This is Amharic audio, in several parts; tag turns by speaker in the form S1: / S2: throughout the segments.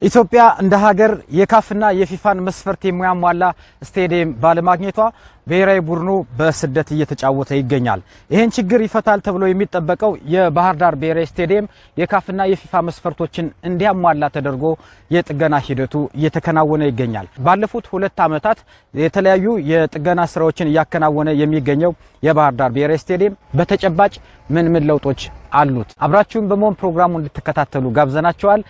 S1: ኢትዮጵያ እንደ ሀገር የካፍና የፊፋን መስፈርት የሚያሟላ ስቴዲየም ባለማግኘቷ ብሔራዊ ቡድኑ በስደት እየተጫወተ ይገኛል። ይሄን ችግር ይፈታል ተብሎ የሚጠበቀው የባህር ዳር ብሔራዊ ስቴዲየም የካፍና የፊፋ መስፈርቶችን እንዲያሟላ ተደርጎ የጥገና ሂደቱ እየተከናወነ ይገኛል። ባለፉት 2 ዓመታት የተለያዩ የጥገና ስራዎችን እያከናወነ የሚገኘው የባህር ዳር ብሔራዊ ስቴዲየም በተጨባጭ ምን ለውጦች አሉት? አብራችሁን በመሆን ፕሮግራሙን እንድትከታተሉ ጋብዘናችኋል።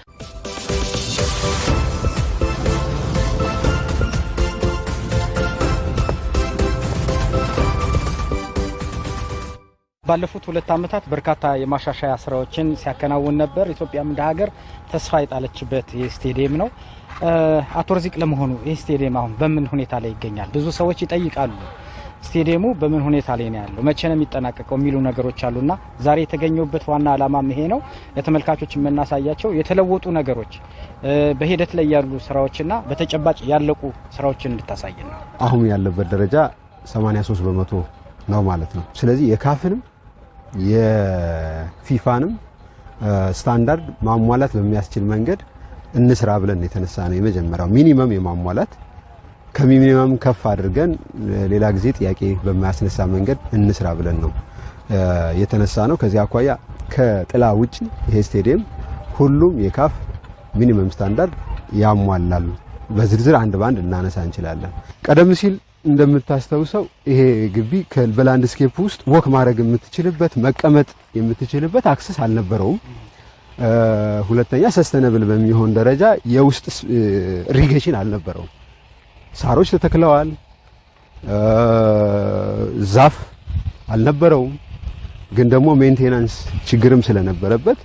S1: ባለፉት 2 ዓመታት በርካታ የማሻሻያ ስራዎችን ሲያከናውን ነበር። ኢትዮጵያም እንደ ሀገር ተስፋ የጣለችበት ስቴዲየም ነው። አቶ ርዚቅ ለመሆኑ ይህ ስቴዲየም አሁን በምን ሁኔታ ላይ ይገኛል? ብዙ ሰዎች ይጠይቃሉ። ስቴዲየሙ በምን ሁኔታ ላይ ነው ያለው? መቼ ነው የሚጠናቀቀው? የሚሉ ነገሮች አሉና ዛሬ የተገኘውበት ዋና ዓላማም ይሄ ነው። ለተመልካቾች የምናሳያቸው የተለወጡ ነገሮች፣ በሂደት ላይ ያሉ ስራዎችና በተጨባጭ ያለቁ ስራዎችን እንድታሳየን ነው።
S2: አሁን ያለበት ደረጃ 83% ነው ማለት ነው። ስለዚህ የካፍንም የፊፋንም ስታንዳርድ ማሟላት በሚያስችል መንገድ እንስራ ብለን የተነሳ ነው። የመጀመሪያው ሚኒመም የማሟላት ከሚኒመም ከፍ አድርገን ሌላ ጊዜ ጥያቄ በማያስነሳ መንገድ እንስራ ብለን ነው የተነሳ ነው። ከዚህ አኳያ ከጥላ ውጪ ይሄ ስቴዲየም ሁሉም የካፍ ሚኒመም ስታንዳርድ ያሟላል። በዝርዝር አንድ ባንድ እናነሳ እንችላለን። ቀደም ሲል እንደምታስተውሰው ይሄ ግቢ በላንድስኬፕ ውስጥ ወክ ማድረግ የምትችልበት መቀመጥ የምትችልበት አክሰስ አልነበረውም። ሁለተኛ ሰስተነብል በሚሆን ደረጃ የውስጥ ኢሪጌሽን አልነበረውም። ሳሮች ተተክለዋል፣ ዛፍ አልነበረውም። ግን ደግሞ ሜንቴናንስ ችግርም ስለነበረበት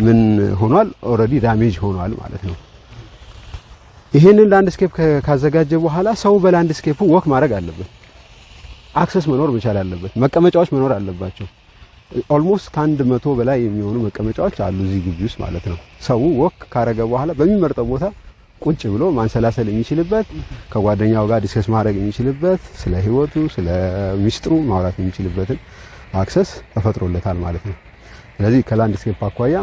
S2: ምን ሆኗል? ኦሬዲ ዳሜጅ ሆኗል ማለት ነው። ይሄንን ላንድስኬፕ ካዘጋጀ በኋላ ሰው በላንድስኬፑ ወክ ማድረግ አለበት። አክሰስ መኖር መቻል አለበት። መቀመጫዎች መኖር አለባቸው። ኦልሞስት ከ100 በላይ የሚሆኑ መቀመጫዎች አሉ እዚህ ግቢ ውስጥ ማለት ነው። ሰው ወክ ካረገ በኋላ በሚመርጠው ቦታ ቁጭ ብሎ ማንሰላሰል የሚችልበት፣ ከጓደኛው ጋር ዲስከስ ማድረግ የሚችልበት፣ ስለ ህይወቱ ስለ ሚስጥሩ ማውራት የሚችልበትን አክሰስ ተፈጥሮለታል ማለት ነው። ስለዚህ ከላንድስኬፕ አኳያ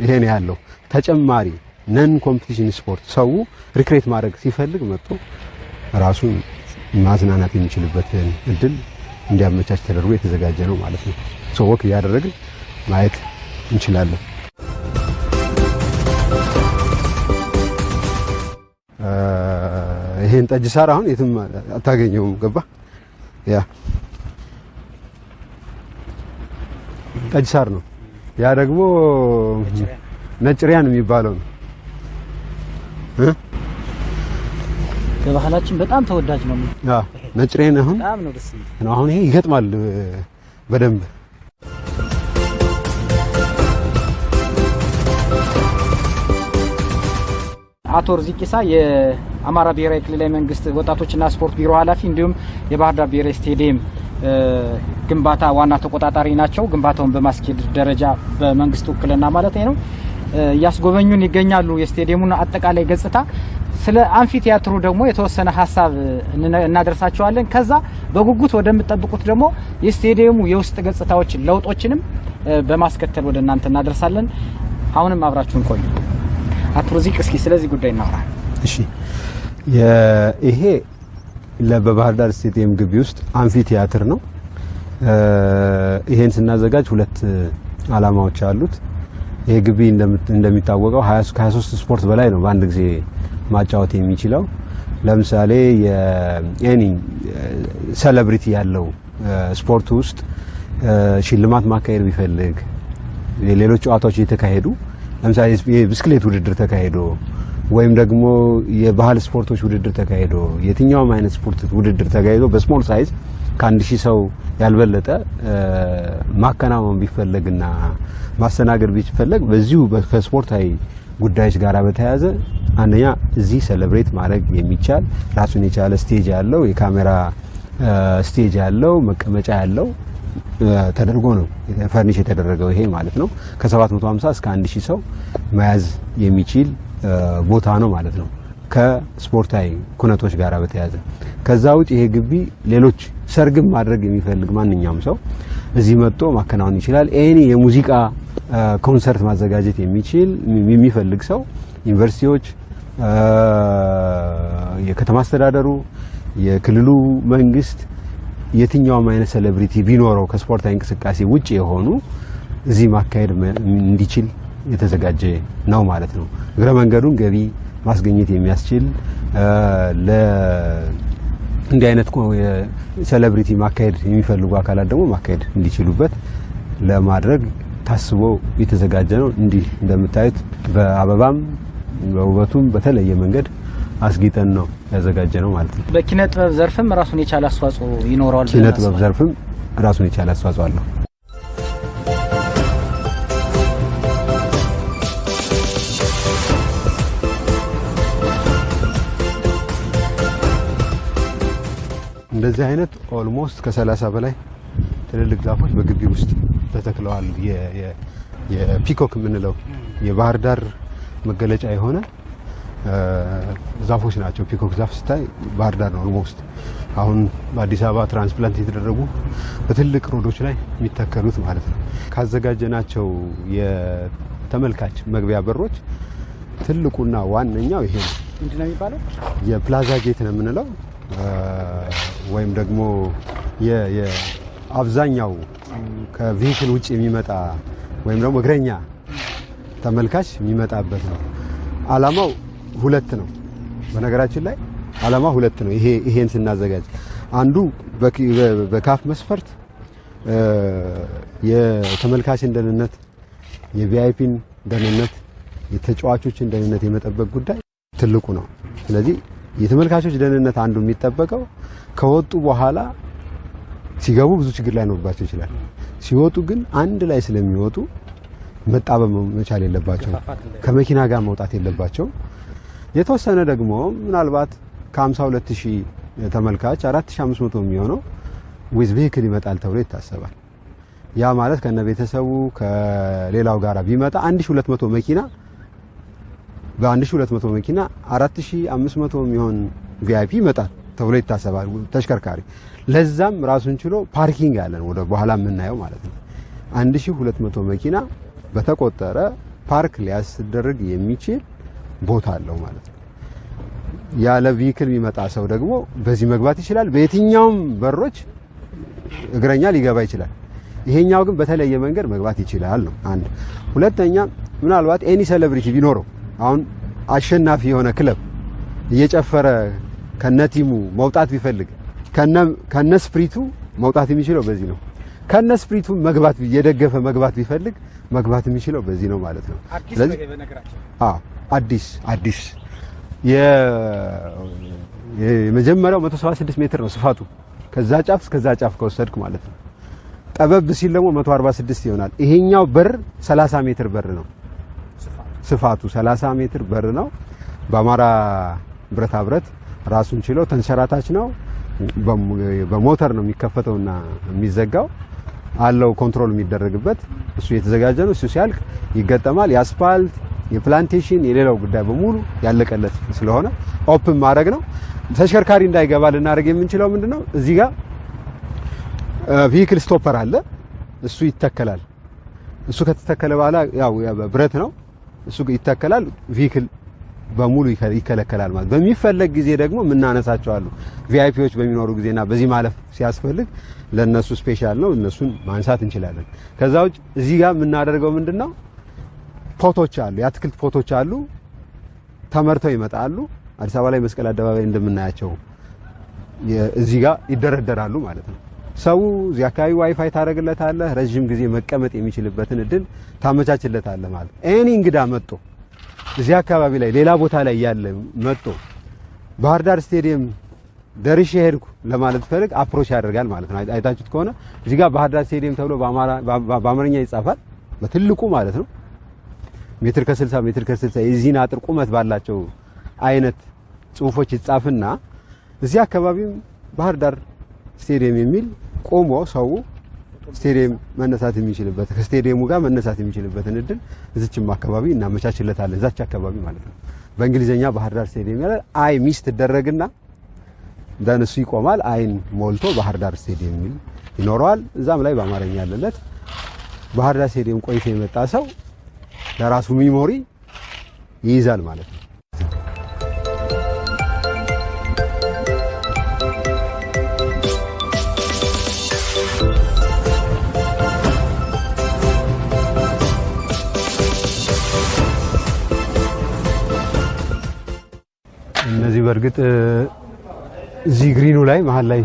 S2: ይሄ ነው ያለው። ተጨማሪ ነን ኮምፒቲሽን ስፖርት ሰው ሪክሬት ማድረግ ሲፈልግ መጥቶ ራሱን ማዝናናት የሚችልበትን እድል እንዲያመቻች ተደርጎ የተዘጋጀ ነው ማለት ነው። ሰው ወክ ያደረግን ማየት እንችላለን። ይሄን ጠጅ ሳር አሁን የትም አታገኘውም። ገባ? ያ ጠጅ ሳር ነው። ያ ደግሞ ነጭ ሪያን የሚባለው ነው።
S1: በባህላችን በጣም ተወዳጅ ነው።
S2: አዎ ነጭ ሪያን አሁን
S1: በጣም ነው ደስ የሚለው።
S2: አሁን ይሄ ይገጥማል በደንብ።
S1: አቶ ርዚቅ ኢሳ የአማራ ብሔራዊ ክልላዊ መንግስት ወጣቶችና ስፖርት ቢሮ ኃላፊ እንዲሁም የባህር ዳር ብሔራዊ ስቴዲየም ግንባታ ዋና ተቆጣጣሪ ናቸው። ግንባታውን በማስኬድ ደረጃ በመንግስት ውክልና ማለት ነው እያስጎበኙን ይገኛሉ። የስቴዲየሙን አጠቃላይ ገጽታ ስለ አምፊ ቲያትሩ ደግሞ የተወሰነ ሐሳብ እናደርሳቸዋለን። ከዛ በጉጉት ወደምትጠብቁት ደግሞ የስቴዲየሙ የውስጥ ገጽታዎች ለውጦችንም በማስከተል ወደ እናንተ እናደርሳለን። አሁንም አብራችሁን ቆዩ። አቶ ርዚቅ እስኪ ስለዚህ ጉዳይ እናውራ።
S2: እሺ፣ ይሄ በባህር ዳር ስቴዲየም ግቢ ውስጥ አምፊ ቲያትር ነው። ይሄን ስናዘጋጅ 2 አላማዎች አሉት። ይሄ ግቢ እንደሚታወቀው 23 ስፖርት በላይ ነው በአንድ ጊዜ ማጫወት የሚችለው። ለምሳሌ የኤኒ ሴሌብሪቲ ያለው ስፖርት ውስጥ ሽልማት ማካሄድ ቢፈልግ ሌሎች ጨዋታዎች እየተካሄዱ ለምሳሌ የብስክሌት ውድድር ተካሄዶ ወይም ደግሞ የባህል ስፖርቶች ውድድር ተካሄዶ የትኛውም አይነት ስፖርት ውድድር ተካሄዶ በስሞል ሳይዝ ከ1000 ሰው ያልበለጠ ማከናወን ቢፈልግና ማስተናገድ ቢፈልግ በዚሁ ከስፖርታዊ ጉዳዮች ጋር በተያያዘ አንደኛ እዚህ ሴሌብሬት ማድረግ የሚቻል ራሱን የቻለ ስቴጅ ያለው የካሜራ ስቴጅ ያለው መቀመጫ ያለው ተደርጎ ነው ፈርኒሽ የተደረገው ይሄ ማለት ነው። ከ750 እስከ 1000 ሰው መያዝ የሚችል ቦታ ነው ማለት ነው ከስፖርታዊ ኩነቶች ጋር በተያያዘ። ከዛ ውጪ ይሄ ግቢ ሌሎች ሰርግም ማድረግ የሚፈልግ ማንኛውም ሰው እዚህ መጥቶ ማከናወን ይችላል። ኤኒ የሙዚቃ ኮንሰርት ማዘጋጀት የሚፈልግ ሰው ዩኒቨርሲቲዎች፣ የከተማ አስተዳደሩ የክልሉ መንግስት የትኛውም አይነት ሴሌብሪቲ ቢኖረው ከስፖርታዊ እንቅስቃሴ ውጪ የሆኑ እዚህ ማካሄድ እንዲችል የተዘጋጀ ነው ማለት ነው። እግረ መንገዱን ገቢ ማስገኘት የሚያስችል እንዲህ አይነት ሴሌብሪቲ ማካሄድ የሚፈልጉ አካላት ደግሞ ማካሄድ እንዲችሉበት ለማድረግ ታስቦ የተዘጋጀ ነው። እንዲህ እንደምታዩት በአበባም በውበቱም በተለየ መንገድ አስጊጠን ነው ያዘጋጀ ነው ማለት ነው።
S1: በኪነ ጥበብ ዘርፍም ራሱን የቻለ አስተዋጽኦ ይኖረዋል።
S2: ኪነ ጥበብ ዘርፍም ራሱን የቻለ አስተዋጽኦ አለው። እንደዚህ አይነት ኦልሞስት ከ30 በላይ ትልልቅ ዛፎች በግቢ ውስጥ ተተክለዋል። የፒኮክ የምንለው የባህር ዳር መገለጫ የሆነ ዛፎች ናቸው። ፒኮክ ዛፍ ስታይ ባህር ዳር ነው ኦልሞስት። አሁን በአዲስ አበባ ትራንስፕላንት የተደረጉ በትልቅ ሮዶች ላይ የሚተከሉት ማለት ነው። ካዘጋጀናቸው የተመልካች መግቢያ በሮች ትልቁና ዋነኛው ይሄ ነው።
S1: ምንድነው የሚባለው?
S2: የፕላዛ ጌት ነው የምንለው ወይም ደግሞ የአብዛኛው ከቪሂክል ውጭ የሚመጣ ወይም ደግሞ እግረኛ ተመልካች የሚመጣበት ነው። አላማው ሁለት ነው። በነገራችን ላይ አላማው ሁለት ነው። ይሄን ስናዘጋጅ አንዱ በካፍ መስፈርት የተመልካችን ደህንነት፣ የቪአይፒን ደህንነት፣ የተጫዋቾችን ደህንነት የመጠበቅ ጉዳይ ትልቁ ነው። ስለዚህ የተመልካቾች ደህንነት አንዱ የሚጠበቀው ከወጡ በኋላ ሲገቡ ብዙ ችግር ላይኖርባቸው ይችላል። ሲወጡ ግን አንድ ላይ ስለሚወጡ መጣበብ መቻል የለባቸው፣ ከመኪና ጋር መውጣት የለባቸው። የተወሰነ ደግሞ ምናልባት ከ52000 ተመልካች 4500 የሚሆነው ዊዝ ቬሂክል ይመጣል ተብሎ ይታሰባል። ያ ማለት ከነ ቤተሰቡ ከሌላው ጋር ቢመጣ 1200 መኪና በ1200 መኪና 4500 የሚሆን ቪአይፒ ይመጣል ተብሎ ይታሰባል ተሽከርካሪ። ለዛም ራሱን ችሎ ፓርኪንግ ያለን ወደ በኋላ የምናየው ማለት ነው። 1200 መኪና በተቆጠረ ፓርክ ሊያስደርግ የሚችል ቦታ አለው ማለት ነው። ያለ ቪሂክል የሚመጣ ሰው ደግሞ በዚህ መግባት ይችላል። በየትኛውም በሮች እግረኛ ሊገባ ይችላል። ይሄኛው ግን በተለየ መንገድ መግባት ይችላል ነው አንድ። ሁለተኛ ምናልባት ኤኒ ሴሌብሪቲ ቢኖረው አሁን አሸናፊ የሆነ ክለብ እየጨፈረ ከነቲሙ መውጣት ቢፈልግ ከነ ስፕሪቱ መውጣት የሚችለው በዚህ ነው። ከነ ስፕሪቱ መግባት እየደገፈ መግባት ቢፈልግ መግባት የሚችለው በዚህ ነው ማለት ነው። ስለዚህ አዲስ የመጀመሪያው 176 ሜትር ነው ስፋቱ፣ ከዛ ጫፍ እስከዛ ጫፍ ከወሰድክ ማለት ነው። ጠበብ ሲል ደግሞ 146 ይሆናል። ይሄኛው በር 30 ሜትር በር ነው ስፋቱ 30 ሜትር በር ነው። በአማራ ብረታ ብረት ራሱን ችሎ ተንሸራታች ነው። በሞተር ነው የሚከፈተውና የሚዘጋው አለው ኮንትሮል የሚደረግበት እሱ የተዘጋጀ ነው። እሱ ሲያልቅ ይገጠማል። የአስፋልት የፕላንቴሽን የሌላው ጉዳይ በሙሉ ያለቀለት ስለሆነ ኦፕን ማድረግ ነው። ተሽከርካሪ እንዳይገባ ልናደርግ የምንችለው ምንድነው? እዚህ ጋር ቪሂክል ስቶፐር አለ። እሱ ይተከላል። እሱ ከተተከለ በኋላ ያው ብረት ነው እሱ ይተከላል። ቪሂክል በሙሉ ይከለከላል ማለት። በሚፈለግ ጊዜ ደግሞ ምናነሳቸው አሉ። ቪአይፒዎች በሚኖሩ ጊዜና በዚህ ማለፍ ሲያስፈልግ ለነሱ ስፔሻል ነው፣ እነሱን ማንሳት እንችላለን። ከዛ ውጭ እዚህ ጋር የምናደርገው ምንድነው? ፖቶች አሉ፣ የአትክልት ፖቶች አሉ። ተመርተው ይመጣሉ። አዲስ አበባ ላይ መስቀል አደባባይ እንደምናያቸው እዚህ ጋር ይደረደራሉ ማለት ነው። ሰው እዚህ አካባቢ ዋይፋይ ታደርግለታለህ፣ ረጅም ጊዜ መቀመጥ የሚችልበትን እድል ታመቻችለታለህ ማለት ነው። ኤኒ እንግዳ መጥቶ እዚህ አካባቢ ላይ ሌላ ቦታ ላይ ያለ መጥቶ ባህር ዳር ስቴዲየም ደርሼ ሄድኩ ለማለት ፈልግ አፕሮች ያደርጋል ማለት ነው። አይታችሁት ከሆነ እዚህ ጋር ባህር ዳር ስቴዲየም ተብሎ በአማርኛ ይጻፋል በትልቁ ማለት ነው። ሜትር ከ60 ሜትር ከ60 የዚህን አጥር ቁመት ባላቸው አይነት ጽሁፎች ይጻፍና እዚህ አካባቢም ባህር ዳር ስቴዲየም የሚል ቆሞ ሰው ስቴዲየም መነሳት የሚችልበት ከስቴዲየሙ ጋር መነሳት የሚችልበትን እድል እዚችም አካባቢ እናመቻችለታለን። እዛች አካባቢ ማለት ነው። በእንግሊዘኛ ባህር ዳር ስቴዲየም ያለ አይ ሚስ ትደረግና ደንሱ ይቆማል። አይን ሞልቶ ባህር ዳር ስቴዲየም የሚል ይኖረዋል። እዛም ላይ በአማርኛ ያለለት ባህር ዳር ስቴዲየም ቆይቶ የመጣ ሰው ለራሱ ሚሞሪ ይይዛል ማለት ነው። በእርግጥ እዚህ ግሪኑ ላይ መሃል ላይ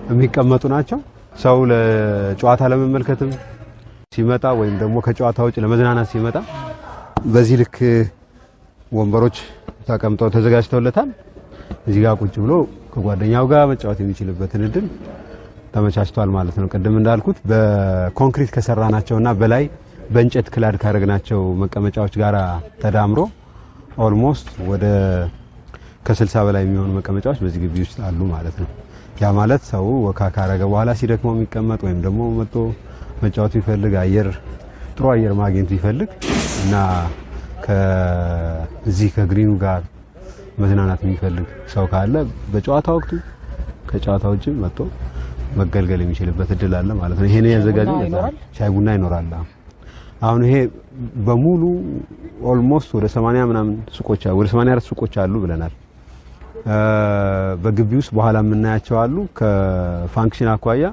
S2: የሚቀመጡ ናቸው። ሰው ለጨዋታ ለመመልከትም ሲመጣ ወይም ደግሞ ከጨዋታ ውጭ ለመዝናናት ሲመጣ በዚህ ልክ ወንበሮች ተቀምጠው ተዘጋጅተውለታል። እዚህ ጋር ቁጭ ብሎ ከጓደኛው ጋር መጫወት የሚችልበትን እድል ተመቻችቷል ማለት ነው። ቅድም እንዳልኩት በኮንክሪት ከሰራናቸውና በላይ በእንጨት ክላድ ካረግናቸው መቀመጫዎች ጋር ተዳምሮ ኦልሞስት ወደ ከ60 በላይ የሚሆኑ መቀመጫዎች በዚህ ግቢ ውስጥ አሉ ማለት ነው። ያ ማለት ሰው ወካ ካረገ በኋላ ሲደክመው የሚቀመጥ ወይም ደግሞ መጥቶ መጫወት ቢፈልግ ጥሩ አየር ማግኘት ቢፈልግ እና ከዚህ ከግሪኑ ጋር መዝናናት የሚፈልግ ሰው ካለ በጨዋታ ወቅቱ ከጨዋታ ውጭ መጥቶ መገልገል የሚችልበት እድል አለ ማለት ነው። ይሄን ያዘጋጁ ሻይ ቡና ይኖራል። አሁን ይሄ በሙሉ ኦልሞስት ወደ 80 ምናምን ሱቆች ወደ 84 ሱቆች አሉ ብለናል። በግቢ ውስጥ በኋላ የምናያቸው አሉ። ከፋንክሽን አኳያ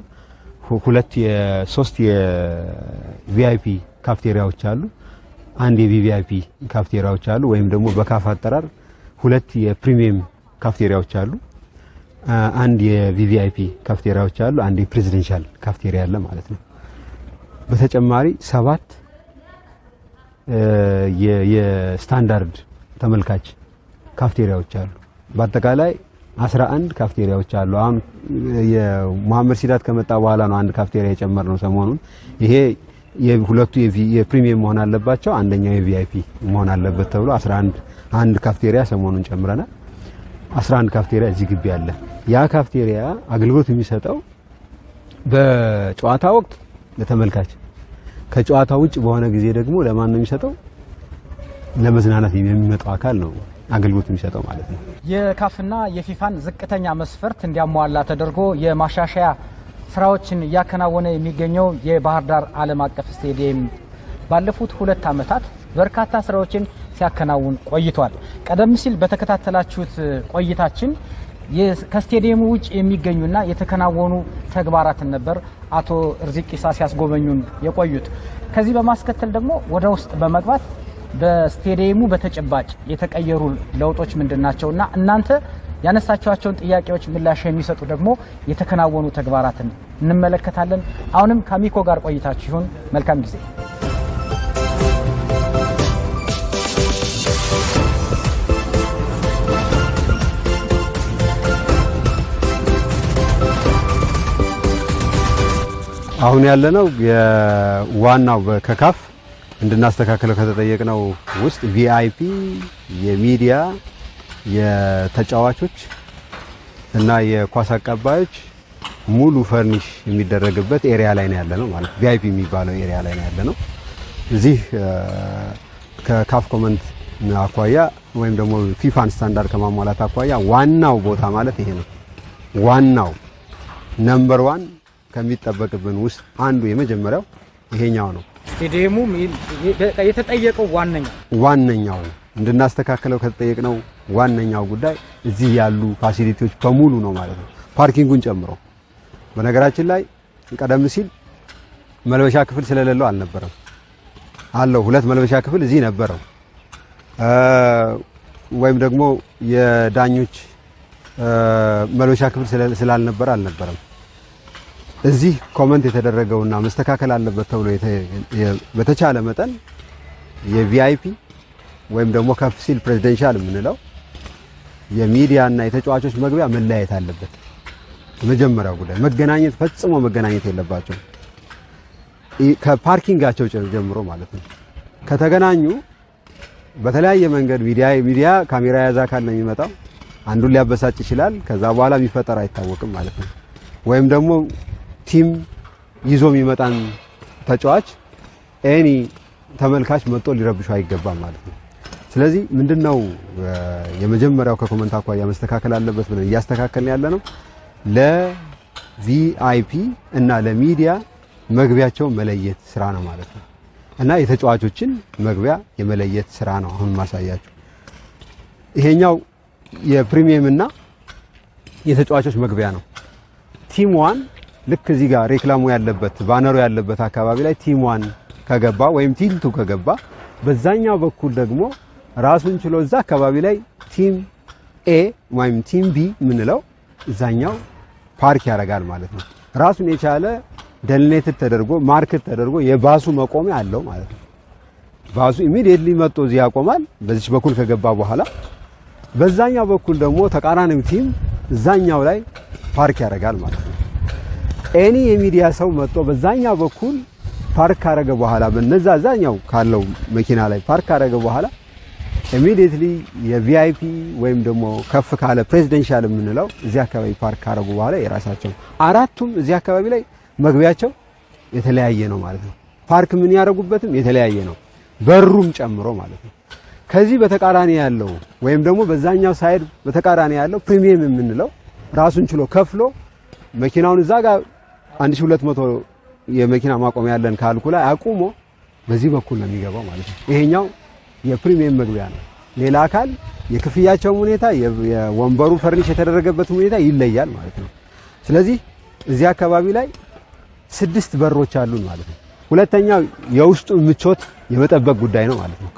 S2: ሶስት የቪአይፒ ካፍቴሪያዎች አሉ። አንድ የቪቪአይፒ ካፍቴሪያዎች አሉ ወይም ደግሞ በካፍ አጠራር ሁለት የፕሪሚየም ካፍቴሪያዎች አሉ። አንድ የቪቪአይፒ ካፍቴሪያዎች አሉ። አንድ የፕሬዚደንሻል ካፍቴሪያ አለ ማለት ነው። በተጨማሪ 7 የስታንዳርድ ተመልካች ካፍቴሪያዎች አሉ። በአጠቃላይ 11 ካፍቴሪያዎች አሉ። አሁን የመሐመድ ሲዳት ከመጣ በኋላ ነው አንድ ካፍቴሪያ የጨመርነው ሰሞኑን። ይሄ የሁለቱ የፕሪሚየም መሆን አለባቸው፣ አንደኛው የቪአይፒ መሆን አለበት ተብሎ 11 አንድ ካፍቴሪያ ሰሞኑን ጨምረናል። 11 ካፍቴሪያ እዚህ ግቢ አለ። ያ ካፍቴሪያ አገልግሎት የሚሰጠው በጨዋታ ወቅት ለተመልካች፣ ከጨዋታ ውጭ በሆነ ጊዜ ደግሞ ለማን ነው የሚሰጠው? ለመዝናናት የሚመጣው አካል ነው አገልግሎት የሚሰጠው ማለት ነው።
S1: የካፍና የፊፋን ዝቅተኛ መስፈርት እንዲያሟላ ተደርጎ የማሻሻያ ስራዎችን እያከናወነ የሚገኘው የባህር ዳር ዓለም አቀፍ ስቴዲየም ባለፉት 2 ዓመታት በርካታ ስራዎችን ሲያከናውን ቆይቷል። ቀደም ሲል በተከታተላችሁት ቆይታችን ከስቴዲየሙ ውጭ የሚገኙና የተከናወኑ ተግባራትን ነበር አቶ ርዚቅ ኢሳ ሲያስጎበኙን የቆዩት። ከዚህ በማስከተል ደግሞ ወደ ውስጥ በመግባት በስቴዲየሙ በተጨባጭ የተቀየሩ ለውጦች ምንድናቸውና እናንተ ያነሳችኋቸውን ጥያቄዎች ምላሽ የሚሰጡ ደግሞ የተከናወኑ ተግባራትን እንመለከታለን። አሁንም ከአሚኮ ጋር ቆይታችሁ ይሁን። መልካም ጊዜ።
S2: አሁን ያለነው የዋናው ከካፍ እንድናስተካክለው ከተጠየቅነው ውስጥ ቪአይፒ የሚዲያ የተጫዋቾች እና የኳስ አቀባዮች ሙሉ ፈርኒሽ የሚደረግበት ኤሪያ ላይ ነው ያለነው ማለት ቪአይፒ የሚባለው ኤሪያ ላይ ነው ያለነው። እዚህ ከካፍ ኮመንት አኳያ ወይም ደግሞ ፊፋን ስታንዳርድ ከማሟላት አኳያ ዋናው ቦታ ማለት ይሄ ነው። ዋናው ነምበር 1 ከሚጠበቅብን ውስጥ አንዱ የመጀመሪያው ይሄኛው ነው።
S1: ስቴዲየሙ የተጠየቀው ዋነኛው
S2: እንድናስተካክለው ከተጠየቅነው ዋነኛው ጉዳይ እዚህ ያሉ ፋሲሊቲዎች በሙሉ ነው ማለት ነው፣ ፓርኪንጉን ጨምሮ። በነገራችን ላይ ቀደም ሲል መልበሻ ክፍል ስለሌለው አልነበረም። አለው 2 መልበሻ ክፍል እዚህ ነበረው። ወይም ደግሞ የዳኞች መልበሻ ክፍል ስላልነበረ አልነበረም። እዚህ ኮመንት የተደረገውና መስተካከል አለበት ተብሎ በተቻለ መጠን የቪአይፒ ወይም ደግሞ ከፍ ሲል ፕሬዚደንሻል የምንለው የሚዲያና የተጫዋቾች መግቢያ መለያየት አለበት። የመጀመሪያው ጉዳይ ፈጽሞ መገናኘት የለባቸው ከፓርኪንጋቸው ጀምሮ ማለት ነው። ከተገናኙ በተለያየ መንገድ ሚዲያ ካሜራ ያዛ ካለ ነው የሚመጣው። አንዱን ሊያበሳጭ ይችላል። ከዛ በኋላ የሚፈጠር አይታወቅም ማለት ነው። ወይም ደግሞ ቲም ይዞ የሚመጣን ተጫዋች ኤኒ ተመልካች መጥቶ ሊረብሹ አይገባም ማለት ነው። ስለዚህ ምንድነው የመጀመሪያው ከኮመንት አኳያ መስተካከል አለበት ብለን እያስተካከልን ያለ ነው። ለቪአይፒ እና ለሚዲያ መግቢያቸው መለየት ስራ ነው ማለት ነው። እና የተጫዋቾችን መግቢያ የመለየት ስራ ነው አሁን ማሳያችሁ። ይሄኛው የፕሪሚየም እና የተጫዋቾች መግቢያ ነው። ቲም 1 ልክ እዚህ ጋር ሬክላሙ ያለበት ባነሩ ያለበት አካባቢ ላይ ቲም 1 ከገባ ወይም ቲም 2 ከገባ፣ በዛኛው በኩል ደግሞ ራሱን ችሎ እዛ አካባቢ ላይ ቲም ኤ ወይም ቲም ቢ ምንለው እዛኛው ፓርክ ያደርጋል ማለት ነው። ራሱን የቻለ ደልኔት ተደርጎ ማርክት ተደርጎ የባሱ መቆሚያ አለው ማለት ነው። ባሱ ኢሚዲየትሊ መጥቶ እዚህ ያቆማል። በዚህ በኩል ከገባ በኋላ በዛኛው በኩል ደግሞ ተቃራኒው ቲም እዛኛው ላይ ፓርክ ያደርጋል ማለት ነው። ኤኒ የሚዲያ ሰው መጥቶ በዛኛው በኩል ፓርክ ካረገ በኋላ በነዛ እዛኛው ካለው መኪና ላይ ፓርክ ካረገ በኋላ ኢሚዲየትሊ የቪአይፒ ወይም ደግሞ ከፍ ካለ ፕሬዚደንሻል የምንለው እዚህ አካባቢ ፓርክ ካረጉ በኋላ የራሳቸው አራቱም እዚህ አካባቢ ላይ መግቢያቸው የተለያየ ነው ማለት ነው። ፓርክ ምን ያረጉበትም የተለያየ ነው፣ በሩም ጨምሮ ማለት ነው። ከዚህ በተቃራኒ ያለው ወይም ደግሞ በዛኛው ሳይድ በተቃራኒ ያለው ፕሪሚየም የምንለው ራሱን ችሎ ከፍሎ መኪናውን እዛ ጋር 1200 የመኪና ማቆሚያ ያለን ካልኩላ አቁሞ በዚህ በኩል ነው የሚገባው ማለት ነው። ይሄኛው የፕሪሚየም መግቢያ ነው። ሌላ አካል የክፍያቸው ሁኔታ የወንበሩ ፈርኒሽ የተደረገበት ሁኔታ ይለያል ማለት ነው። ስለዚህ እዚህ አካባቢ ላይ 6 በሮች አሉን ማለት ነው። ሁለተኛው የውስጡ ምቾት የመጠበቅ ጉዳይ ነው ማለት ነው።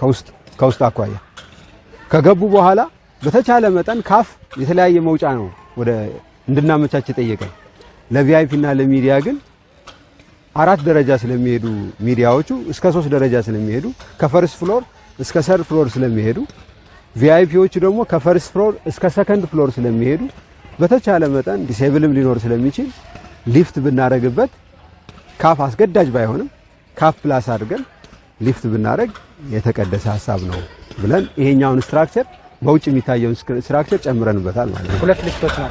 S2: ከውስጥ አኳያ ከገቡ በኋላ በተቻለ መጠን ካፍ የተለያየ መውጫ ነው ወደ እንድናመቻች ጠየቀን። ለቪአይፒ እና ለሚዲያ ግን 4 ደረጃ ስለሚሄዱ ሚዲያዎቹ እስከ 3 ደረጃ ስለሚሄዱ ከፈርስት ፍሎር እስከ ሰርድ ፍሎር ስለሚሄዱ ቪአይፒዎቹ ደግሞ ከፈርስት ፍሎር እስከ ሰከንድ ፍሎር ስለሚሄዱ በተቻለ መጠን ዲሴብልም ሊኖር ስለሚችል ሊፍት ብናረግበት ካፍ አስገዳጅ ባይሆንም ካፍ ፕላስ አድርገን ሊፍት ብናረግ የተቀደሰ ሐሳብ ነው ብለን ይሄኛውን ስትራክቸር በውጭ የሚታየውን ስትራክቸር ጨምረንበታል ማለት ነው።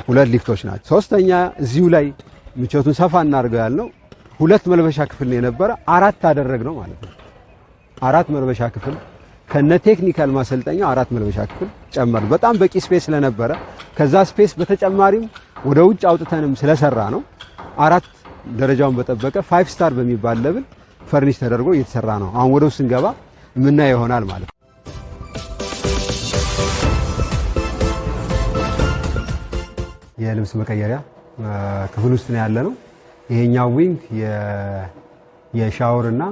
S2: 2 ሊፍቶች ናቸው። ሶስተኛ እዚሁ ላይ ምቾቱን ሰፋ እናድርገው ያልነው 2 መልበሻ ክፍል ነው የነበረ 4 አደረግነው ማለት ነው። 4 መልበሻ ክፍል ከነ ቴክኒካል ማሰልጠኛው 4 መልበሻ ክፍል ጨመር። በጣም በቂ ስፔስ ስለነበረ ከዛ ስፔስ በተጨማሪም ወደ ውጭ አውጥተንም ስለሰራ ነው 4 ደረጃውን በጠበቀ 5 ስታር በሚባል ለብል ፈርኒሽ ተደርጎ እየተሰራ ነው። አሁን ወደ ውስጥ ስንገባ ምናየው ይሆናል ማለት ነው። የልብስ መቀየሪያ ክፍል ውስጥ ነው ያለነው። ይሄኛው ዊንግ የሻወር እና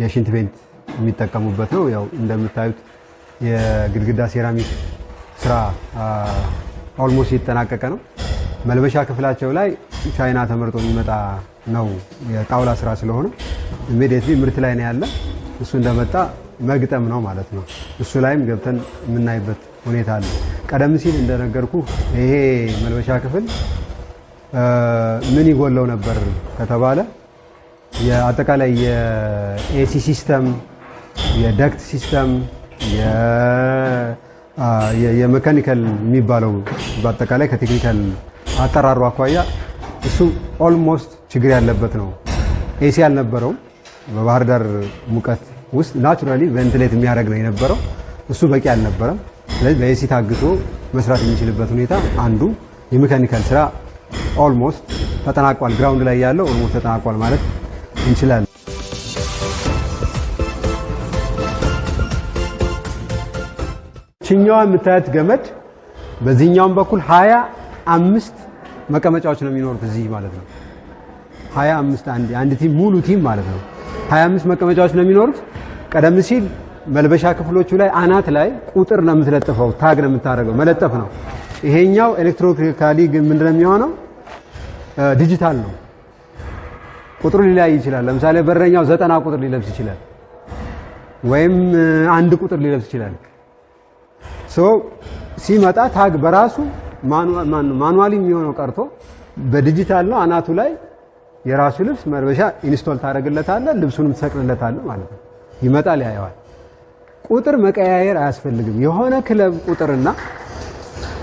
S2: የሽንት ቤት የሚጠቀሙበት ነው። ያው እንደምታዩት የግድግዳ ሴራሚክ ስራ ኦልሞስት የተጠናቀቀ ነው። መልበሻ ክፍላቸው ላይ ቻይና ተመርጦ የሚመጣ ነው የጣውላ ስራ ስለሆነ ኢሚዲየትሊ ምርት ላይ ነው ያለ። እሱ እንደመጣ መግጠም ነው ማለት ነው። እሱ ላይም ገብተን የምናይበት ሁኔታ አለ። ቀደም ሲል እንደነገርኩ ይሄ መልበሻ ክፍል ምን ይጎለው ነበር ከተባለ የአጠቃላይ የኤሲ ሲስተም፣ የዳክት ሲስተም፣ የሜካኒካል የሚባለው በአጠቃላይ ከቴክኒካል አጠራሩ አኳያ እሱ ኦልሞስት ችግር ያለበት ነው። ኤሲ አልነበረውም። በባህር ዳር ሙቀት ውስጥ ናቹራሊ ቬንቲሌት የሚያደርግ ነው የነበረው። እሱ በቂ አልነበረም። ስለዚህ በኤሲ ታግቶ መስራት የሚችልበት ሁኔታ አንዱ የሜካኒካል ስራ ኦልሞስት ተጠናቋል። ግራውንድ ላይ ያለው ኦልሞስት ተጠናቋል ማለት እንችላለን። ችኛዋ የምታዩት ገመድ በዚህኛውም በኩል 25 መቀመጫዎች ነው የሚኖሩት እዚህ ማለት ነው። 25 አንድ ቲም ሙሉ ቲም ማለት ነው 25 መቀመጫዎች ነው የሚኖሩት። ቀደም ሲል መልበሻ ክፍሎቹ ላይ አናት ላይ ቁጥር ነው የምትለጥፈው፣ ታግ ነው የምታደርገው፣ መለጠፍ ነው። ይሄኛው ኤሌክትሮኒካሊ ግን ምንድነው የሚሆነው? ዲጂታል ነው። ቁጥሩ ሊለያይ ይችላል። ለምሳሌ በረኛው 90 ቁጥር ሊለብስ ይችላል፣ ወይም 1 ቁጥር ሊለብስ ይችላል። ሲመጣ ታግ በራሱ ማኑዋሊ የሚሆነው ቀርቶ በዲጂታል ነው። አናቱ ላይ የራሱ ልብስ መልበሻ ኢንስቶል ታደርግለታለህ፣ ልብሱንም ትሰቅልለታለህ ማለት ነው። ይመጣል፣ ያየዋል። ቁጥር መቀያየር አያስፈልግም። የሆነ ክለብ ቁጥርና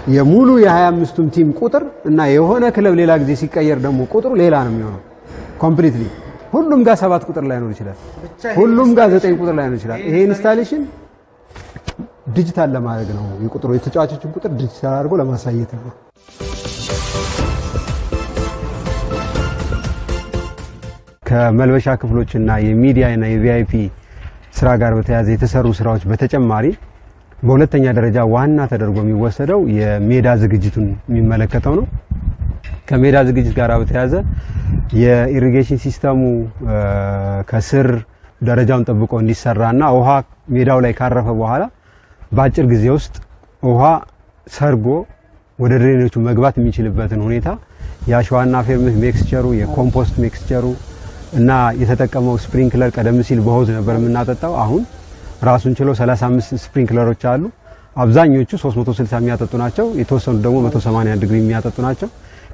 S2: የሙሉ የ25ቱም ቲም ቁጥር እና የሆነ ክለብ ሌላ ጊዜ ሲቀየር ደግሞ ቁጥሩ ሌላ ነው የሚሆነው ኮምፕሊትሊ። ሁሉም ጋር 7 ቁጥር ላይ ነው ይችላል፣ ሁሉም ጋር 9 ቁጥር ላይ ነው ይችላል። ይሄ ኢንስታሌሽን ዲጂታል ለማድረግ ነው። የቁጥሩ የተጫዋቾችን ቁጥር ዲጂታል አድርጎ ለማሳየት ነው። ከመልበሻ ክፍሎችና የሚዲያ እና የቪአይፒ ስራ ጋር በተያያዘ የተሰሩ ስራዎች በተጨማሪ በሁለተኛ ደረጃ ዋና ተደርጎ የሚወሰደው የሜዳ ዝግጅቱን የሚመለከተው ነው። ከሜዳ ዝግጅት ጋር በተያያዘ የኢሪጌሽን ሲስተሙ ከስር ደረጃውን ጠብቆ እንዲሰራና ውሃ ሜዳው ላይ ካረፈ በኋላ በአጭር ጊዜ ውስጥ ውሃ ሰርጎ ወደ ድሬኔጆቹ መግባት የሚችልበትን ሁኔታ ያሸዋና አፈር ሚክስቸሩ የኮምፖስት ሚክስቸሩ እና የተጠቀመው ስፕሪንክለር ቀደም ሲል በሆዝ ነበር የምናጠጣው አሁን ራሱን ችሎ 35 ስፕሪንክለሮች አሉ አብዛኞቹ 360 የሚያጠጡ ናቸው የተወሰኑ ደግሞ 180 ዲግሪ የሚያጠጡ ናቸው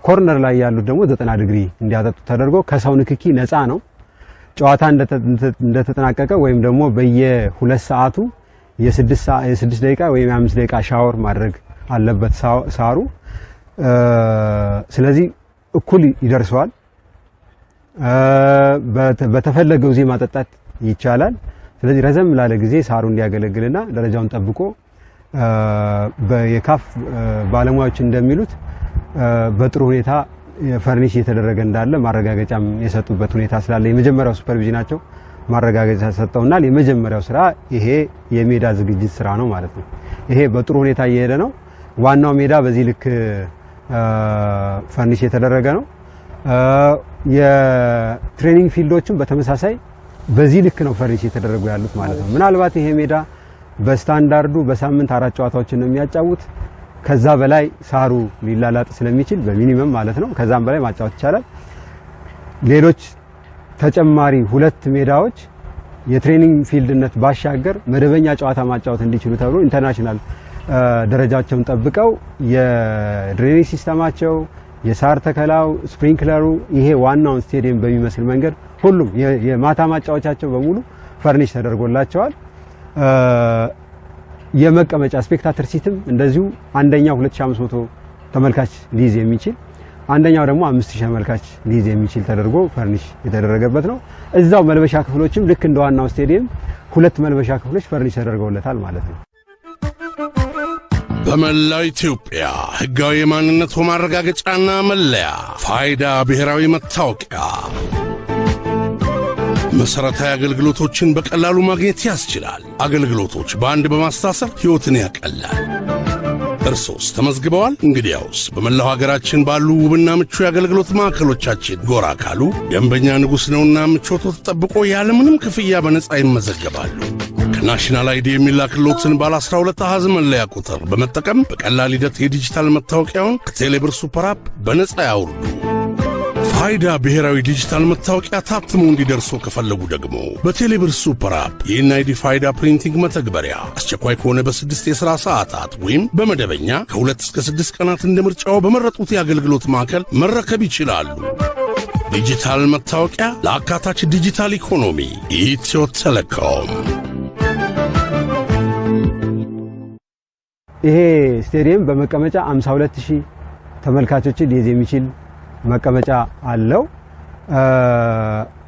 S2: ኮርነር ላይ ያሉት ደግሞ 90 ዲግሪ እንዲያጠጡ ተደርጎ ከሰው ንክኪ ነፃ ነው ጨዋታ እንደተጠናቀቀ ወይም ደግሞ በየ2 ሰዓቱ የ6 ደቂቃ ወይም 5 ደቂቃ ሻወር ማድረግ አለበት ሳሩ ስለዚህ እኩል ይደርሰዋል በተፈለገው ጊዜ ማጠጣት ይቻላል ስለዚህ ረዘም ላለ ጊዜ ሳሩ እንዲያገለግልና ደረጃውን ጠብቆ በየካፍ ባለሙያዎች እንደሚሉት በጥሩ ሁኔታ ፈርኒሽ የተደረገ እንዳለ ማረጋገጫም የሰጡበት ሁኔታ ስላለ የመጀመሪያው ሱፐርቪዥናቸው ማረጋገጫ ሰጠውናል የመጀመሪያው ስራ ይሄ የሜዳ ዝግጅት ስራ ነው ማለት ነው ይሄ በጥሩ ሁኔታ እየሄደ ነው ዋናው ሜዳ በዚህ ልክ ፈርኒሽ የተደረገ ነው የትሬኒንግ ፊልዶችም በተመሳሳይ በዚህ ልክ ነው ፈርኒሽ የተደረጉ ያሉት ማለት ነው ምናልባት ይሄ ሜዳ በስታንዳርዱ በሳምንት 4 ጨዋታዎችን ነው የሚያጫውት ከዛ በላይ ሳሩ ሊላላጥ ስለሚችል በሚኒመም ማለት ነው ከዛም በላይ ማጫወት ይቻላል ሌሎች ተጨማሪ 2 ሜዳዎች የትሬኒንግ ፊልድነት ባሻገር መደበኛ ጨዋታ ማጫወት እንዲችሉ ተብሎ ኢንተርናሽናል ደረጃቸውን ጠብቀው የድሬኔጅ ሲስተማቸው የሳር ተከላው ስፕሪንክለሩ ይሄ ዋናውን ስቴዲየም በሚመስል መንገድ ሁሉም የማታ ማጫወቻቸው በሙሉ ፈርኒሽ ተደርጎላቸዋል የመቀመጫ ስፔክታተር ሲትም እንደዚሁ አንደኛው 2500 ተመልካች ሊይዝ የሚችል አንደኛው ደግሞ 5000 ተመልካች ሊይዝ የሚችል ተደርጎ ፈርኒሽ የተደረገበት ነው እዛው መልበሻ ክፍሎችም ልክ እንደ ዋናው ስቴዲየም 2 መልበሻ ክፍሎች ፈርኒሽ ተደርገውለታል ማለት ነው
S3: በመላው ኢትዮጵያ ህጋዊ የማንነት ማረጋገጫና መለያ ፋይዳ ብሔራዊ መታወቂያ መሰረታዊ አገልግሎቶችን በቀላሉ ማግኘት ያስችላል አገልግሎቶች በአንድ በማስተሳሰር ህይወትን ያቀላል እርሶስ ተመዝግበዋል እንግዲያውስ በመላው ሀገራችን ባሉ ውብና ምቹ የአገልግሎት ማዕከሎቻችን ጎራ ካሉ ደንበኛ ንጉስ ነውና ምቾቶ ተጠብቆ ያለምንም ክፍያ በነፃ ይመዘገባሉ ከናሽናል አይዲ የሚላክሎትን ባለ 12 አሃዝ መለያ ቁጥር በመጠቀም በቀላል ሂደት የዲጂታል መታወቂያውን ከቴሌብር ሱፐር አፕ በነፃ ያውርዱ ፋይዳ ብሔራዊ ዲጂታል መታወቂያ ታትሞ እንዲደርሶ ከፈለጉ ደግሞ በቴሌብር ሱፐር አፕ የኤንአይዲ ፋይዳ ፕሪንቲንግ መተግበሪያ አስቸኳይ ከሆነ በ6 የሥራ ሰዓታት ወይም በመደበኛ ከ2 እስከ 6 ቀናት እንደምርጫው በመረጡት የአገልግሎት ማዕከል መረከብ ይችላሉ ዲጂታል መታወቂያ ለአካታች ዲጂታል ኢኮኖሚ ኢትዮ ቴሌኮም
S2: ይሄ ስቴዲየም በመቀመጫ 52000 ተመልካቾችን ሊይዝ የሚችል መቀመጫ አለው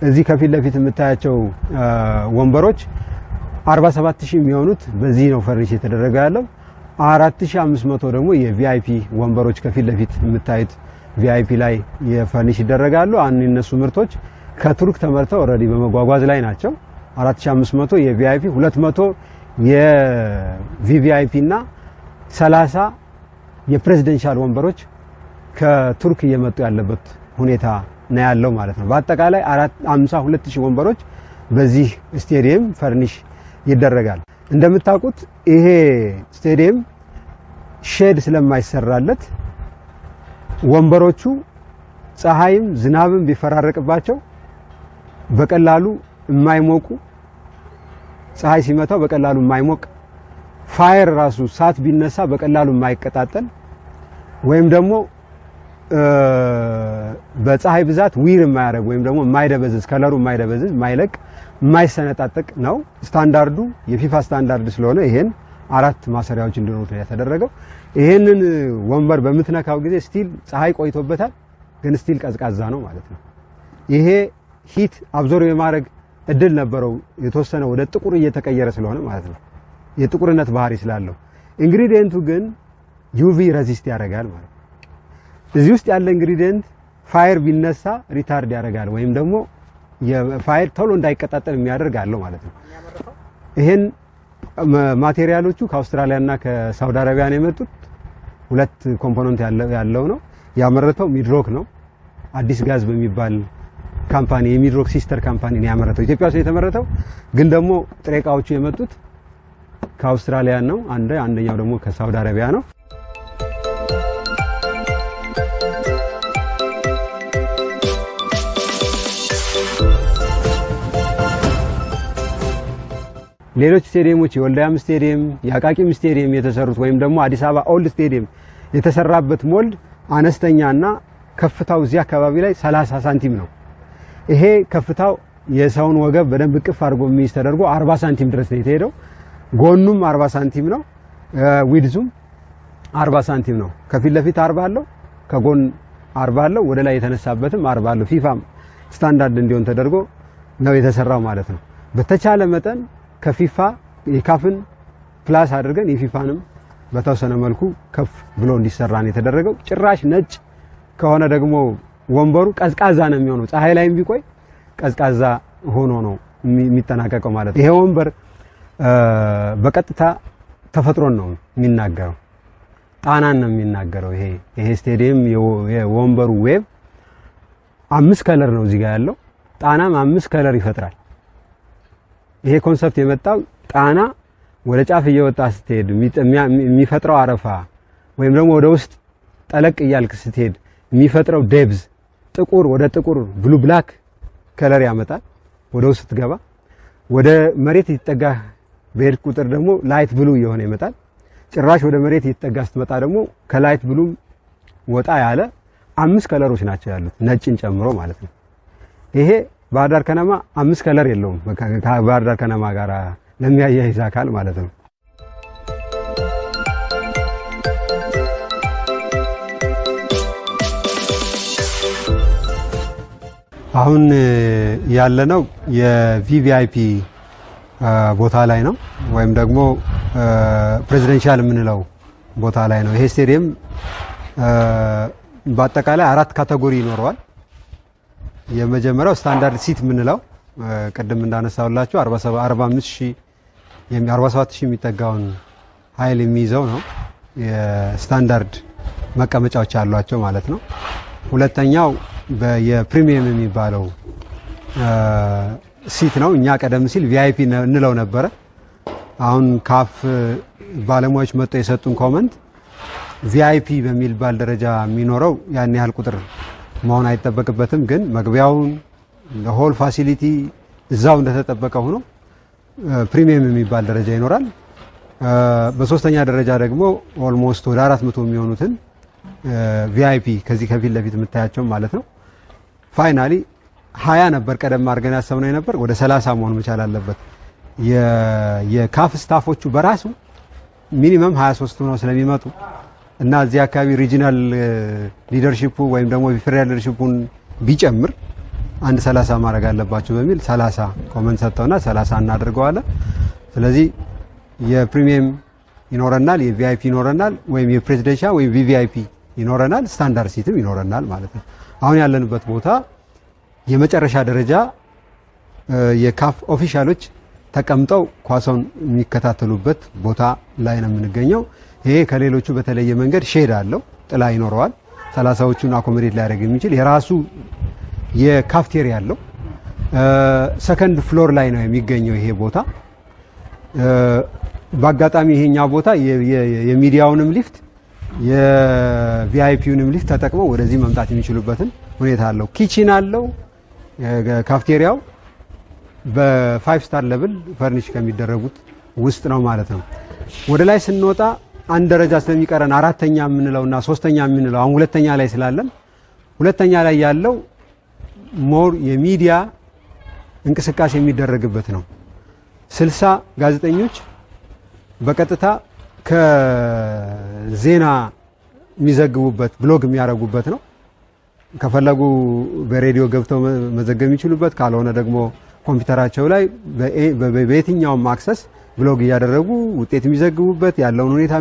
S2: እዚህ ከፊት ለፊት የምታያቸው ወንበሮች 47000 የሚሆኑት በዚህ ነው ፈርኒሽ የተደረገ ያለው 4500 ደግሞ የቪአይፒ ወንበሮች ከፊት ለፊት የምታዩት ቪአይፒ ላይ የፈርኒሽ ይደረጋሉ እነሱ ምርቶች ከቱርክ ተመርተው ኦሬዲ በመጓጓዝ ላይ ናቸው 4500 የቪአይፒ 200 የቪቪአይፒ እና 30 የፕሬዚደንሻል ወንበሮች ከቱርክ እየመጡ ያለበት ሁኔታ ነው ያለው ማለት ነው በአጠቃላይ 52000 ወንበሮች በዚህ ስቴዲየም ፈርኒሽ ይደረጋል እንደምታውቁት ይሄ ስቴዲየም ሼድ ስለማይሰራለት ወንበሮቹ ፀሐይም ዝናብም ቢፈራረቅባቸው በቀላሉ የማይሞቁ ፀሐይ ሲመታው በቀላሉ የማይሞቅ ፋየር ራሱ ሳት ቢነሳ በቀላሉ የማይቀጣጠል ወይም ደግሞ በፀሐይ ብዛት ዊር የማያረግ ወይም ደግሞ የማይደበዝዝ ከለሩ የማይደበዝዝ የማይለቅ የማይሰነጣጠቅ ነው ስታንዳርዱ የፊፋ ስታንዳርድ ስለሆነ ይሄን 4 ማሰሪያዎች እንዲኖሩት ያተደረገው ይሄንን ወንበር በመትነካው ጊዜ ስቲል ፀሐይ ቆይቶበታል ግን ስቲል ቀዝቃዛ ነው ማለት ነው ይሄ ሂት አብዞርብ የማድረግ እድል ነበረው የተወሰነ ወደ ጥቁር እየተቀየረ ስለሆነ ማለት ነው የጥቁርነት ባህሪ ስላለው ኢንግሪዲየንቱ ግን ዩቪ ሬዚስት ያደርጋል ማለት ነው እዚህ ውስጥ ያለ ኢንግሪዲየንት ፋየር ቢነሳ ሪታርድ ያደርጋል ወይም ደግሞ የፋየር ቶሎ እንዳይቀጣጠል የሚያደርግ አለው ማለት ነው ይሄን ማቴሪያሎቹ ከአውስትራሊያና ከሳውዲ አረቢያ ነው የመጡት 2 ኮምፖነንት ያለው ነው ያመረተው ሚድሮክ ነው አዲስ ጋዝ በሚባል ካምፓኒ የሚድሮክ ሲስተር ካምፓኒ ነው ያመረተው ኢትዮጵያ ውስጥ የተመረተው ግን ደግሞ ጥሬ ዕቃዎቹ የመጡት ከአውስትራሊያ ነው አንደኛው ደግሞ ከሳውዲ አረቢያ ነው ሌሎች ስቴዲየሞች የወልዳያም ስቴዲየም የአቃቂም ስቴዲየም የተሰሩት ወይም ደግሞ አዲስ አበባ ኦልድ ስቴዲየም የተሰራበት ሞልድ አነስተኛና ከፍታው እዚህ አካባቢ ላይ 30 ሳንቲም ነው። ይሄ ከፍታው የሰውን ወገብ በደንብ ቅፍ አድርጎ የሚይዝ ተደርጎ 40 ሳንቲም ድረስ ነው የተሄደው። ጎኑም 40 ሳንቲም ነው፣ ዊድዙም 40 ሳንቲም ነው። ከፊት ለፊት 40 አለው፣ ከጎን 40 አለው፣ ወደ ላይ የተነሳበትም 40 አለው። ፊፋም ስታንዳርድ እንዲሆን ተደርጎ ነው የተሰራው ማለት ነው። በተቻለ መጠን ከፊፋ የካፍን ፕላስ አድርገን የፊፋንም በተወሰነ መልኩ ከፍ ብሎ እንዲሰራ ነው የተደረገው። ጭራሽ ነጭ ከሆነ ደግሞ ወንበሩ ቀዝቃዛ ነው የሚሆነው። ፀሐይ ላይም ቢቆይ ቀዝቃዛ ሆኖ ነው የሚጠናቀቀው ማለት ነው። ይሄ ወንበር በቀጥታ ተፈጥሮን ነው የሚናገረው፣ ጣናን ነው የሚናገረው። ይሄ ስቴዲየም የወንበሩ ዌብ 5 ከለር ነው እዚህ ጋር ያለው። ጣናም 5 ከለር ይፈጥራል። ይሄ ኮንሰፕት የመጣው ጣና ወደ ጫፍ እየወጣ ስትሄድ የሚፈጥረው አረፋ ወይም ደግሞ ወደ ውስጥ ጠለቅ እያልክ ስትሄድ የሚፈጥረው ዴብዝ ጥቁር ወደ ጥቁር ብሉ ብላክ ከለር ያመጣል። ወደ ውስጥ ስትገባ ወደ መሬት ይተጠጋ በሄድ ቁጥር ደግሞ ላይት ብሉ እየሆነ ይመጣል። ጭራሽ ወደ መሬት ይተጠጋ ስትመጣ ደግሞ ከላይት ብሉ ወጣ ያለ 5 ከለሮች ናቸው ያሉት ነጭን ጨምሮ ማለት ነው። ይሄ ባህር ዳር ከነማ 5 ከለር የለውም ከባህር ዳር ከነማ ጋር ለሚያያይዝ አካል ማለት ነው። አሁን ያለነው የቪቪአይፒ ቦታ ላይ ነው፣ ወይም ደግሞ ፕሬዚደንሻል የምንለው ቦታ ላይ ነው። ይሄ ስቴዲየም በአጠቃላይ 4 ካቴጎሪ ይኖረዋል። የመጀመሪያው ስታንዳርድ ሲት የምንለው ቅድም እንዳነሳውላችሁ 47000 የሚጠጋውን ኃይል የሚይዘው ነው። የስታንዳርድ መቀመጫዎች ያሏቸው ማለት ነው። ሁለተኛው የፕሪሚየም የሚባለው ሲት ነው። እኛ ቀደም ሲል ቪአይፒ እንለው ነበረ። አሁን ካፍ ባለሙያዎች መጥተው የሰጡን ኮመንት ቪአይፒ በሚባል ደረጃ የሚኖረው ያን ያህል ቁጥር መሆን አይጠበቅበትም፣ ግን መግቢያውን ለሆል ፋሲሊቲ እዛው እንደተጠበቀ ሆኖ ፕሪሚየም የሚባል ደረጃ ይኖራል። በሶስተኛ ደረጃ ደግሞ ኦልሞስት ወደ 400 የሚሆኑትን ቪአይፒ ከዚህ ከፊት ለፊት የምታያቸው ማለት ነው። ፋይናሊ 20 ነበር ቀደም አድርገን ያሰብነው ነበር፣ ወደ 30 መሆን መቻል አለበት። የካፍ ስታፎቹ በራሱ ሚኒመም 23 ሆነው ስለሚመጡ እና እዚህ አካባቢ ሪጂናል ሊደርሺፑ ወይም ደግሞ ፌደራል ሊደርሺፑን ቢጨምር አንድ 30 ማድረግ አለባቸው በሚል 30 ኮመንት ሰጥተውና 30 እናደርገዋለን። ስለዚህ የፕሪሚየም ይኖረናል፣ የቪአይፒ ይኖረናል፣ ወይም የፕሬዚደንሻል ወይም ቪቪአይፒ ይኖረናል፣ ስታንዳርድ ሲትም ይኖረናል ማለት ነው። አሁን ያለንበት ቦታ የመጨረሻ ደረጃ የካፍ ኦፊሻሎች ተቀምጠው ኳሶን የሚከታተሉበት ቦታ ላይ ነው የምንገኘው። ይሄ ከሌሎቹ በተለየ መንገድ ሼድ አለው፣ ጥላ ይኖረዋል። 30ዎቹን አኮሞዴት ሊያደርግ የሚችል የራሱ የካፍቴሪያ አለው። ሰከንድ ፍሎር ላይ ነው የሚገኘው ይሄ ቦታ። በአጋጣሚ ይሄኛው ቦታ የሚዲያውንም ሊፍት የቪአይፒውንም ሊፍት ተጠቅመው ወደዚህ መምጣት የሚችሉበትን ሁኔታ አለው። ኪችን አለው። ካፍቴሪያው በ5 ስታር ሌቭል ፈርኒሽ ከሚደረጉት ውስጥ ነው ማለት ነው። ወደ ላይ ስንወጣ አንድ ደረጃ ስለሚቀረን አራተኛ የምንለውና ሶስተኛ የምንለው አሁን ሁለተኛ ላይ ስላለን ሁለተኛ ላይ ያለው ሞር የሚዲያ እንቅስቃሴ የሚደረግበት ነው። 60 ጋዜጠኞች በቀጥታ ከዜና የሚዘግቡበት ብሎግ የሚያደርጉበት ነው። ከፈለጉ በሬዲዮ ገብተው መዘገብ የሚችሉበት፣ ካልሆነ ደግሞ ኮምፒውተራቸው ላይ በየትኛውም አክሰስ ብሎግ እያደረጉ ውጤት የሚዘግቡበት ያለውን ሁኔታ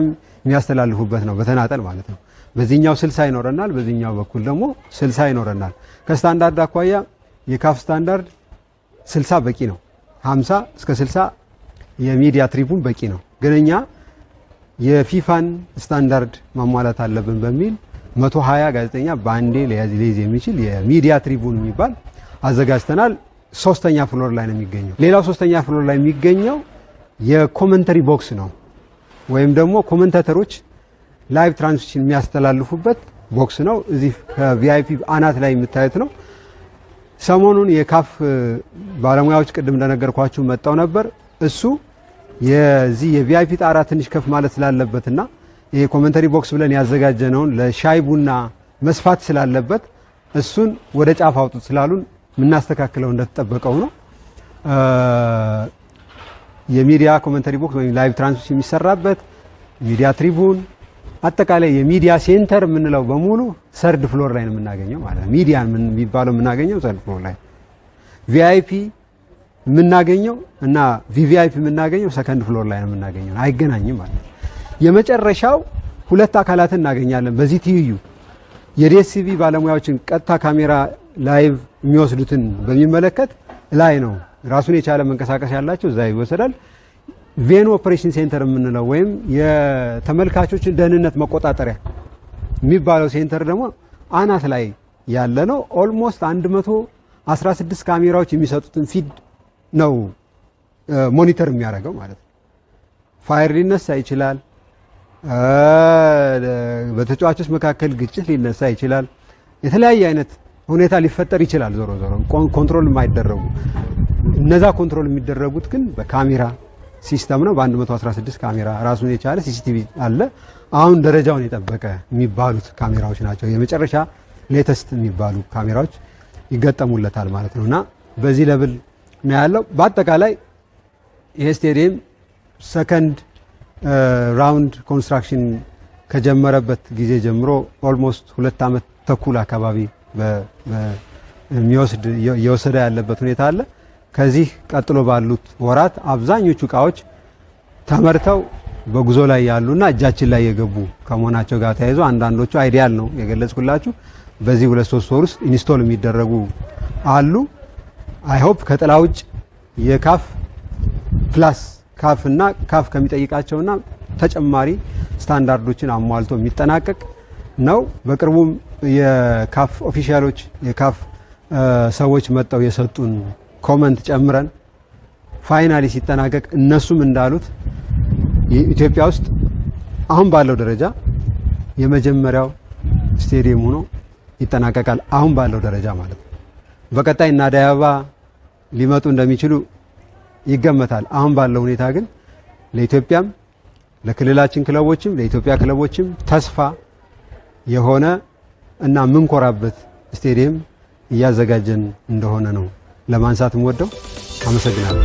S2: የሚያስተላልፉበት ነው፣ በተናጠል ማለት ነው። በዚህኛው 60 ይኖረናል፣ በዚህኛው በኩል ደግሞ 60 ይኖረናል። ከስታንዳርድ አኳያ የካፍ ስታንዳርድ 60 በቂ ነው። 50 እስከ 60 የሚዲያ ትሪቡን በቂ ነው። ግን እኛ የፊፋን ስታንዳርድ ማሟላት አለብን በሚል 120 ጋዜጠኛ በአንዴ ሊይዝ የሚችል የሚዲያ ትሪቡን የሚባል አዘጋጅተናል። ሶስተኛ ፍሎር ላይ ነው የሚገኘው። ሌላው ሶስተኛ ፍሎር ላይ የሚገኘው የኮመንተሪ ቦክስ ነው፣ ወይም ደግሞ ኮመንታተሮች ላይቭ ትራንስሚሽን የሚያስተላልፉበት ቦክስ ነው። እዚህ ከቪአይፒ አናት ላይ የምታዩት ነው። ሰሞኑን የካፍ ባለሙያዎች ቅድም እንደነገርኳችሁ መጣው ነበር። እሱ የዚህ የቪአይፒ ጣራ ትንሽ ከፍ ማለት ስላለበትና ይሄ ኮሜንተሪ ቦክስ ብለን ያዘጋጀነውን ለሻይ ቡና መስፋት ስላለበት እሱን ወደ ጫፍ አውጡት ስላሉን የምናስተካክለው እንደተጠበቀው ነው። የሚዲያ ኮሜንተሪ ቦክስ ወይም ላይቭ ትራንስሚሽን የሚሰራበት ሚዲያ ትሪቡን አጠቃላይ የሚዲያ ሴንተር የምንለው በሙሉ ሰርድ ፍሎር ላይ ነው የምናገኘው ማለት ነው። ሚዲያ የሚባለው የምናገኘው ሰርድ ፍሎር ላይ፣ ቪአይፒ የምናገኘው እና ቪቪአይፒ የምናገኘው ሰከንድ ፍሎር ላይ ነው የምናገኘው። አይገናኝም ማለት ነው። የመጨረሻው ሁለት አካላትን እናገኛለን በዚህ ትይዩ። የዲኤስቲቪ ባለሙያዎችን ቀጥታ ካሜራ ላይቭ የሚወስዱትን በሚመለከት ላይ ነው ራሱን የቻለ መንቀሳቀስ ያላቸው እዛ ይወሰዳል። ቬን ኦፕሬሽን ሴንተር የምንለው ወይም የተመልካቾችን ደህንነት መቆጣጠሪያ የሚባለው ሴንተር ደግሞ አናት ላይ ያለ ነው። ኦልሞስት 116 ካሜራዎች የሚሰጡትን ፊድ ነው ሞኒተር የሚያደርገው ማለት ነው። ፋየር ሊነሳ ይችላል። በተጫዋቾች መካከል ግጭት ሊነሳ ይችላል። የተለያየ አይነት ሁኔታ ሊፈጠር ይችላል። ዞሮ ዞሮ ኮንትሮል የማይደረጉ እነዛ ኮንትሮል የሚደረጉት ግን በካሜራ ሲስተም ነው። በ116 ካሜራ ራሱን የቻለ ሲሲቲቪ አለ። አሁን ደረጃውን የጠበቀ የሚባሉት ካሜራዎች ናቸው። የመጨረሻ ሌተስት የሚባሉ ካሜራዎች ይገጠሙለታል ማለት ነውና በዚህ ለብል ነው ያለው። በአጠቃላይ ይሄ ስቴዲየም ሰከንድ ራውንድ ኮንስትራክሽን ከጀመረበት ጊዜ ጀምሮ ኦልሞስት 2 ዓመት ተኩል አካባቢ እየወሰደ ያለበት ሁኔታ አለ። ከዚህ ቀጥሎ ባሉት ወራት አብዛኞቹ እቃዎች ተመርተው በጉዞ ላይ ያሉና እጃችን ላይ የገቡ ከመሆናቸው ጋር ተያይዞ አንዳንዶቹ አይዲያል ነው የገለጽኩላችሁ በዚህ 2-3 ወር ውስጥ ኢንስቶል የሚደረጉ አሉ። አይ ሆፕ ከጥላ ውጭ የካፍ ፕላስ ካፍ እና ካፍ ከሚጠይቃቸውና ተጨማሪ ስታንዳርዶችን አሟልቶ የሚጠናቀቅ ነው። በቅርቡም የካፍ ኦፊሻሎች የካፍ ሰዎች መጣው የሰጡን ኮመንት ጨምረን ፋይናሊ ሲጠናቀቅ እነሱም እንዳሉት ኢትዮጵያ ውስጥ አሁን ባለው ደረጃ የመጀመሪያው ስቴዲየም ሆኖ ይጠናቀቃል። አሁን ባለው ደረጃ ማለት ነው። በቀጣይ እና አዲስ አበባ ሊመጡ እንደሚችሉ ይገመታል። አሁን ባለው ሁኔታ ግን ለኢትዮጵያም ለክልላችን ክለቦችም ለኢትዮጵያ ክለቦችም ተስፋ የሆነ እና ምንኮራበት ስቴዲየም እያዘጋጀን እንደሆነ ነው ለማንሳት ወደው። አመሰግናለሁ።